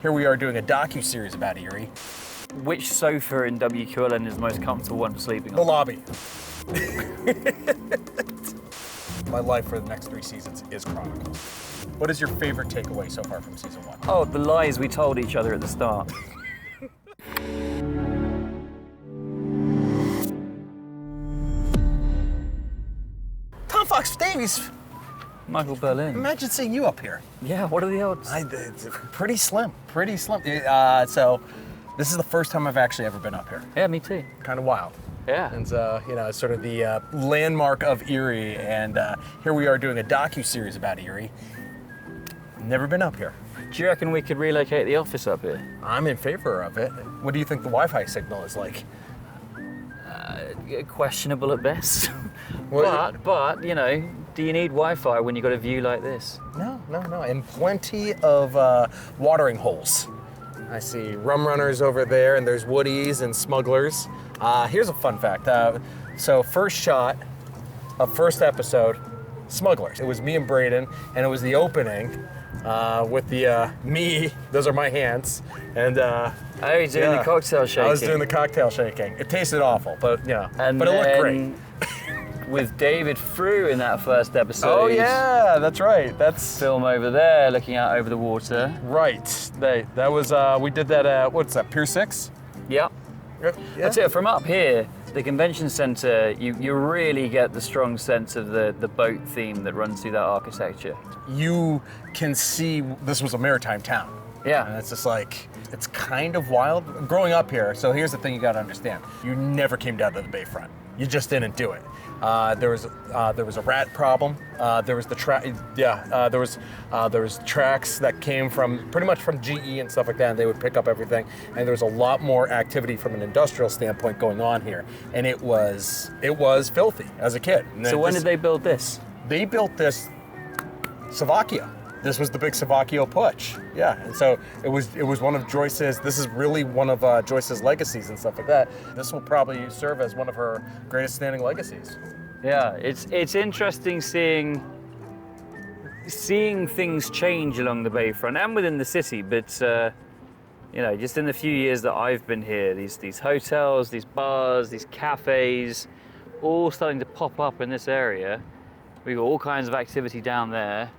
Here we are doing a docuseries about Erie. Which sofa in WQLN is the most comfortable one for sleeping The on? lobby. My life for the next 3 seasons is Chronicles. What is your favorite takeaway so far from season 1? Oh, the lies we told each other at the start. Tom Fox Davies, Michael Berlin. imagine seeing you up here. Yeah, what are the odds? It's pretty slim, pretty slim. So this is the first time I've actually ever been up here. Yeah, me too. Kind of wild. Yeah. And it's sort of the landmark of Erie, and here we are doing a docuseries about Erie. Never been up here. Do you reckon we could relocate the office up here? I'm in favor of it. What do you think the Wi-Fi signal is like? Questionable at best. Well, but, you know, do you need Wi-Fi when you've got a view like this? No, and plenty of watering holes. I see rum runners over there, and there's woodies and smugglers. Here's a fun fact. So first shot of first episode, smugglers. It was me and Braden, and it was the opening with the me. Those are my hands, and Oh, you're doing the cocktail shaking. I was doing the cocktail shaking. It tasted awful, but And but it looked great. With David Frew in that first episode. Oh yeah, that's right. That's Film over there, looking out over the water. right. That was we did that at what's that? Pier 6. Yep. Yeah. That's it. From up here, the convention center, you really get the strong sense of the boat theme that runs through that architecture. You can see this was a maritime town. Yeah. And it's just like, it's kind of wild. Growing up here, so here's the thing you gotta understand. You never came down to the bayfront. You just didn't do it. There was a rat problem. There was there was tracks that came from pretty much from GE and stuff like that, and they would pick up everything. And there was a lot more activity from an industrial standpoint going on here, and it was filthy as a kid. And So when did they build this? They built this Slovakia. This was the big Slovakia putsch. Yeah, and so it was one of Joyce's. This is really one of Joyce's legacies and stuff like that. This will probably serve as one of her greatest standing legacies. Yeah, it's interesting seeing things change along the bayfront and within the city. But just in the few years that I've been here, these hotels, these bars, these cafes, all starting to pop up in this area. We've got all kinds of activity down there.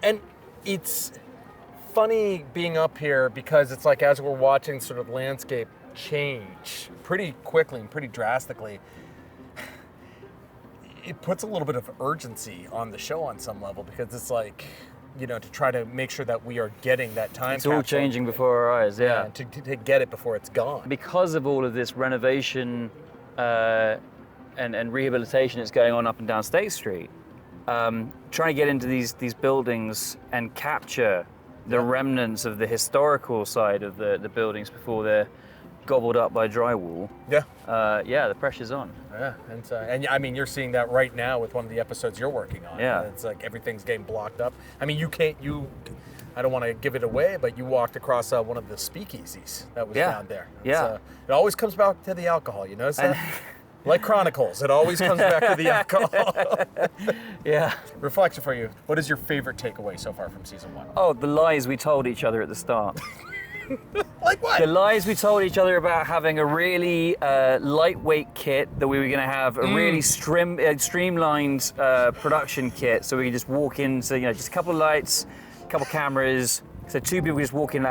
And it's funny being up here because it's like as we're watching sort of landscape change pretty quickly and pretty drastically, it puts a little bit of urgency on the show on some level because it's like, to try to make sure that we are getting that time. It's all changing before our eyes, yeah. To get it before it's gone. Because of all of this renovation and rehabilitation that's going on up and down State Street, trying to get into these buildings and capture the remnants of the historical side of the buildings before they're gobbled up by drywall. Yeah. The pressure's on. Yeah, and I mean, you're seeing that right now with one of the episodes you're working on. Yeah. It's like everything's getting blocked up. I mean, I don't want to give it away, but you walked across one of the speakeasies that was down there. It always comes back to the alcohol, you notice that? Like Chronicles, it always comes back to the alcohol. Yeah. Reflection for you. What is your favorite takeaway so far from season 1? Oh, the lies we told each other at the start. Like what? The lies we told each other about having a really lightweight kit, that we were going to have a really streamlined production kit, so we could just walk in, so just a couple of lights, a couple of cameras, so 2 people just walk in.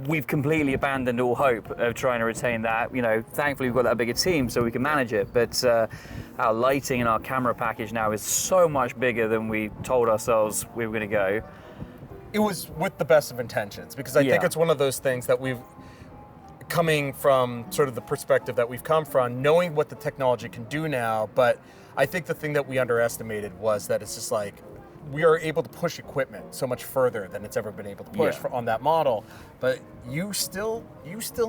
We've completely abandoned all hope of trying to retain that. Thankfully we've got that bigger team so we can manage it, but our lighting and our camera package now is so much bigger than we told ourselves we were going to go. It was with the best of intentions, because I think it's one of those things that coming from sort of the perspective that we've come from, knowing what the technology can do now, but I think the thing that we underestimated was that it's just like, we are able to push equipment so much further than it's ever been able to push on that model, but you still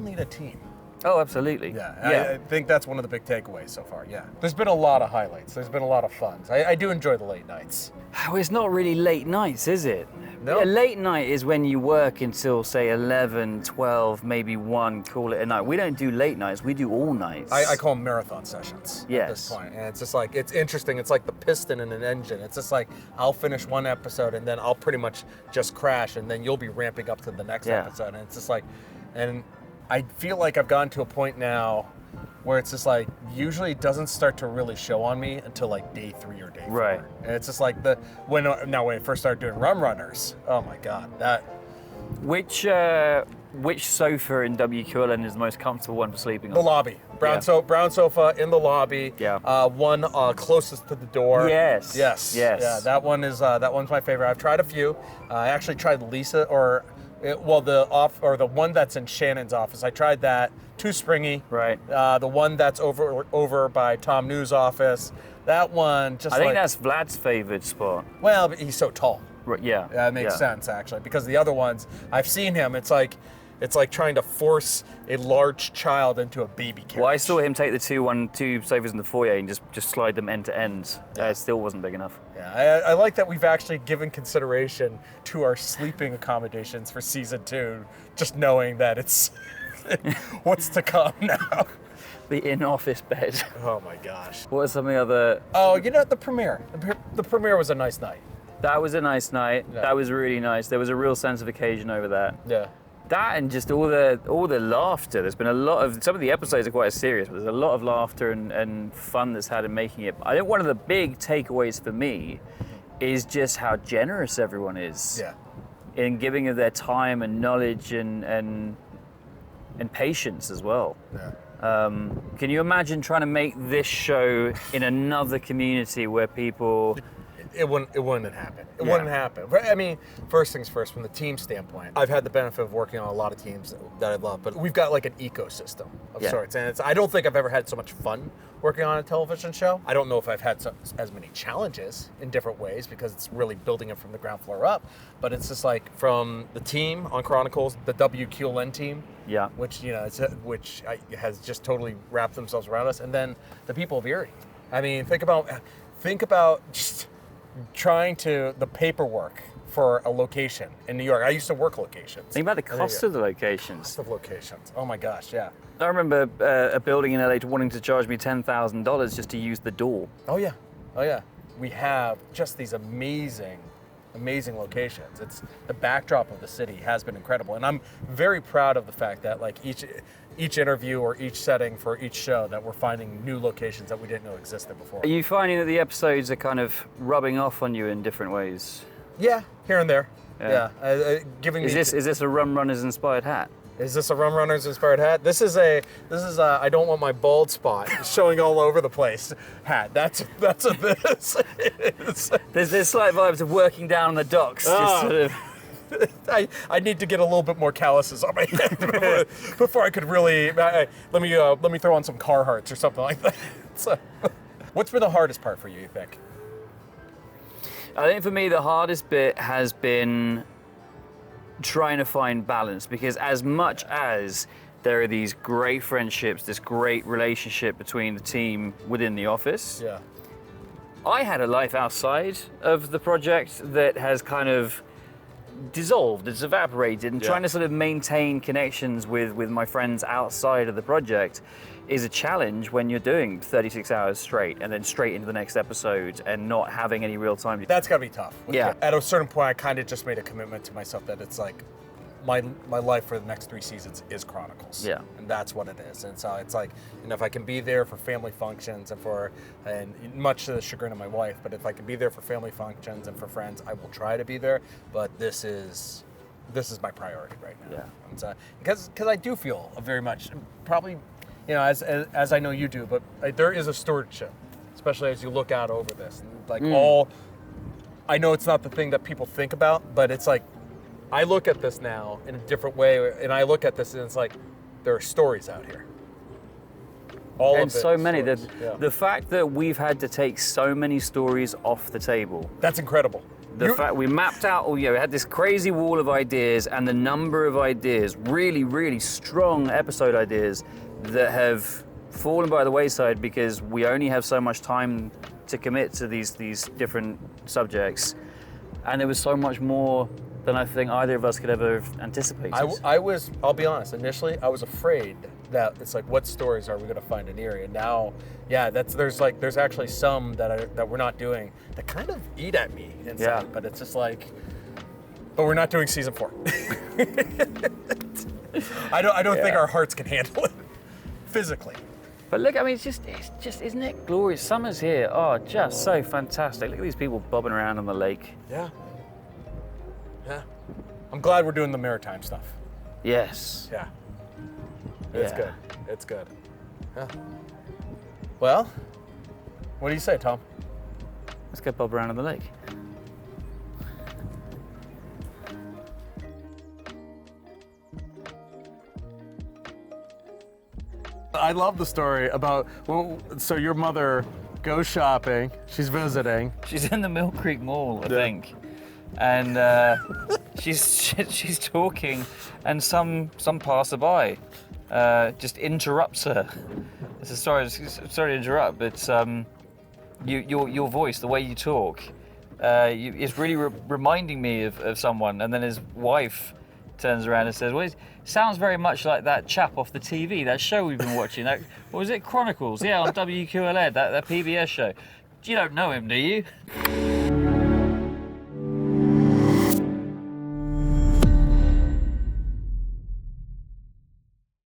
need a team. Oh, absolutely. I think that's one of the big takeaways so far. Yeah, there's been a lot of highlights. There's been a lot of fun. I do enjoy the late nights. Well, it's not really late nights, is it? No. A late night is when you work until, say, 11, 12, maybe 1, call it a night. We don't do late nights, we do all nights. I call them marathon sessions at this point. And it's just like, it's interesting. It's like the piston in an engine. It's just like, I'll finish one episode and then I'll pretty much just crash and then you'll be ramping up to the next episode. And it's just like, and I feel like I've gotten to a point now where it's just like, usually it doesn't start to really show on me until like day 3 or day 4. Right. And it's just like when I first started doing rum runners, oh my God, that. Which sofa in WQLN is the most comfortable one for sleeping on? The lobby. Brown sofa in the lobby. Yeah. One closest to the door. Yes. Yes. Yeah, that one's my favorite. I've tried a few. I actually tried Lisa the one that's in Shannon's office. I tried that. Too springy. Right. The one that's over by Tom New's office. That one just. I think that's Vlad's favorite spot. Well, but he's so tall. Right. Yeah. That makes sense actually, because the other ones I've seen him. It's like trying to force a large child into a baby carriage. Well, I saw him take the two sofas in the foyer and just slide them end to end. It still wasn't big enough. Yeah, I like that we've actually given consideration to our sleeping accommodations for season 2, just knowing that it's what's to come now. The in-office bed. Oh my gosh. What are some of the other? Oh, the premiere. The premiere was a nice night. That was a nice night. Yeah. That was really nice. There was a real sense of occasion over that. Yeah. That and just all the laughter. There's been a lot of, some of the episodes are quite serious, but there's a lot of laughter and fun that's had in making it. I think one of the big takeaways for me is just how generous everyone is. Yeah. In giving of their time and knowledge and patience as well. Yeah. Can you imagine trying to make this show in another community where people... It wouldn't happen. It wouldn't happen. But, I mean, first things first, from the team standpoint, I've had the benefit of working on a lot of teams that I love, but we've got like an ecosystem of sorts. And I don't think I've ever had so much fun working on a television show. I don't know if I've had as many challenges in different ways, because it's really building it from the ground floor up. But it's just like, from the team on Chronicles, the WQLN team, which has just totally wrapped themselves around us, and then the people of Erie. I mean, think about just trying the paperwork for a location in New York. I used to work locations. Think about the cost of the locations. Cost of locations. Oh my gosh, yeah. I remember a building in LA wanting to charge me $10,000 just to use the door. Oh yeah. We have just these amazing locations. It's the backdrop of the city has been incredible, and I'm very proud of the fact that like each interview or each setting for each show that we're finding new locations that we didn't know existed before. Are you finding that the episodes are kind of rubbing off on you in different ways? Yeah, here and there. Yeah. Is this a Rum Runners inspired hat? Is this a Rum Runners inspired hat? This is a I don't want my bald spot showing all over the place hat. That's what this is. There's slight vibes of working down on the docks. Just sort of. I need to get a little bit more calluses on my head before I could really. Let me throw on some Carhartts or something like that. So, what's been the hardest part for you think? I think for me the hardest bit has been trying to find balance, because as much as there are these great friendships, this great relationship between the team within the office, I had a life outside of the project that has kind of dissolved, it's evaporated, and trying to sort of maintain connections with my friends outside of the project is a challenge when you're doing 36 hours straight and then straight into the next episode and not having any real time. That's gotta be tough. Yeah. At a certain point, I kind of just made a commitment to myself that it's like, my life for the next 3 seasons is Chronicles. Yeah. And that's what it is. And so it's like, if I can be there for family functions and much to the chagrin of my wife, but if I can be there for family functions and for friends, I will try to be there. But this is my priority right now. Yeah. And so, because I do feel very much, probably, as I know you do, but there is a stewardship, especially as you look out over this. And like I know it's not the thing that people think about, but it's like, I look at this now in a different way, and I look at this and it's like, there are stories out here. And so many. The fact that we've had to take so many stories off the table. That's incredible. The fact we mapped out, we had this crazy wall of ideas, and the number of ideas, really, really strong episode ideas that have fallen by the wayside because we only have so much time to commit to these different subjects, and there was so much more than I think either of us could ever have anticipated. I'll be honest, initially I was afraid that it's like, what stories are we going to find in Erie? And now, yeah, there's actually some that we're not doing that kind of eat at me inside. Yeah. But it's just like, but we're not doing season 4. I don't think our hearts can handle it physically. But look, I mean, it's just, isn't it glorious? Summers here are just so fantastic. Look at these people bobbing around on the lake. Yeah. Yeah. I'm glad we're doing the maritime stuff. Yes. Yeah. It's Yeah. good. It's good. Yeah. Well, what do you say, Tom? Let's go bob around on the lake. I love the story about, so your mother goes shopping, she's visiting. She's in the Mill Creek Mall, I think, and she's talking, and some passerby just interrupts her. Sorry to interrupt, but your voice, the way you talk, is really reminding me of someone. And then his wife turns around and says, "Well, it sounds very much like that chap off the TV, that show we've been watching. That, what was it, Chronicles? Yeah, on WQLN, that PBS show. You don't know him, do you?"